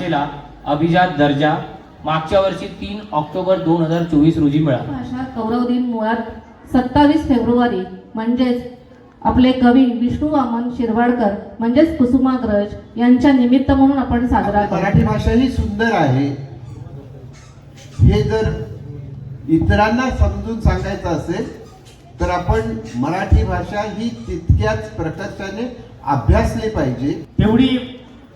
भाषेला अभिजात दर्जा मागच्या वर्षी 3 ऑक्टोबर 2024 रोजी मिळाला. भाषा गौरव दिन मुळात 27 फेब्रुवारी म्हणजेच आपले कवी विष्णू वामन शिरवाडकर म्हणजेच कुसुमाग्रज यांच्या निमित्त म्हणून आपण साजरा करतो. मराठी भाषा ही सुंदर आहे हे जर इतरांना समजून सांगायचं असेल तर आपण मराठी भाषा ही तितक्याच प्रकर्षाने अभ्यासली पाहिजे. तेवढी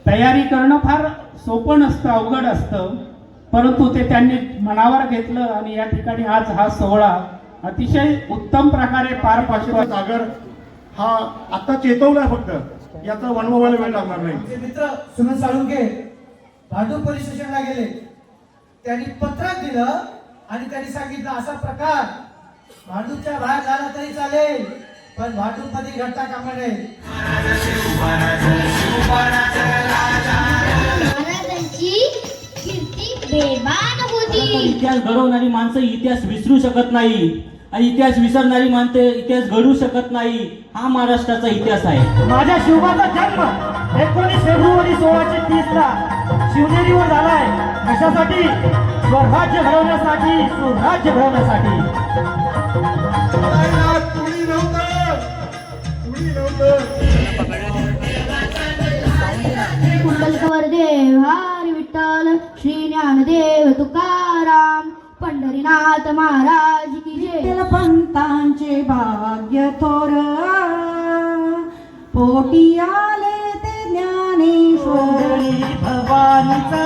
तयारी करणं फार सोपं नसतं, अवघड असतं, परंतु ते त्यांनी मनावर घेतलं आणि या ठिकाणी आज हा सोहळा अतिशय उत्तम प्रकारे पार पाडतो. सागर हा आता चेतवलाय, फक्त याचा वनवायला वेळ लागणार नाही. आमचे मित्र सुनील साळुंके भांडूप पोलीस स्टेशनला गेले. त्यांनी पत्र दिलं आणि त्यांनी सांगितलं असा प्रकार भांडूपच्या बाहेर झाला तरी चालेल, पण भांडूप मध्ये घडता कामा नये. महाराजांची कीर्ती बेबान होती. इतिहास घडवणारी माणसं इतिहास विसरू शकत नाही आणि इतिहास विसरणारी माणसं इतिहास घडवू शकत नाही. हा महाराष्ट्राचा इतिहास आहे. माझ्या शिवबाचा जन्म 19 फेब्रुवारी 1630 ला शिवनेरीवर झालाय. कशासाठी? स्वराज्य घडवण्यासाठी, सुराज्य घडवण्यासाठी. कुंडलकर देव हरी विठ्ठल, श्री ज्ञानदेव तुकाराम, पंढरीनाथ महाराज की जय. पंतांचे भाग्य थोर पोटी आले ते ज्ञानेश्वर भवानीचा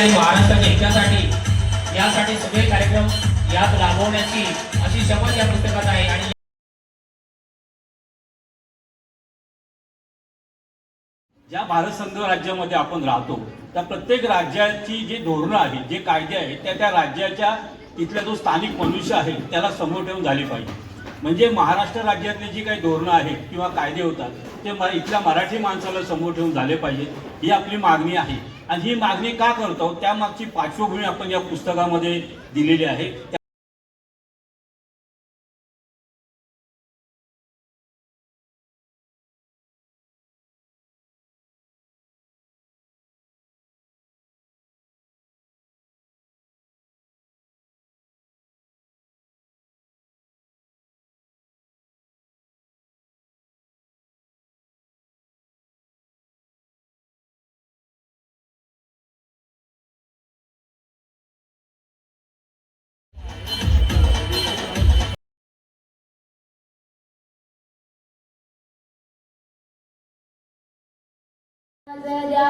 महाराष्ट्राच्या हितासाठी यासाठी सगळे कार्यक्रम यात राबवण्याची अशी शपथ या पुस्तकात आहे. आणि ज्या भारत संघ राज्यामध्ये आपण राहतो त्या प्रत्येक राज्याची जी धोरणं आहेत, जे कायदे आहेत, त्या राज्याच्या तिथला जो स्थानिक मनुष्य आहे त्याला समोर ठेवून झाली पाहिजे. म्हणजे महाराष्ट्र राज्यातली जी काही धोरणं आहेत किंवा कायदे होतात ते इथल्या मराठी माणसाला समोर ठेवून झाले पाहिजेत, ही आपली मागणी आहे. आणि ही मागणी का करतो त्यामागची पार्श्वभूमी आपण या पुस्तकामध्ये दिलेली आहे. द्या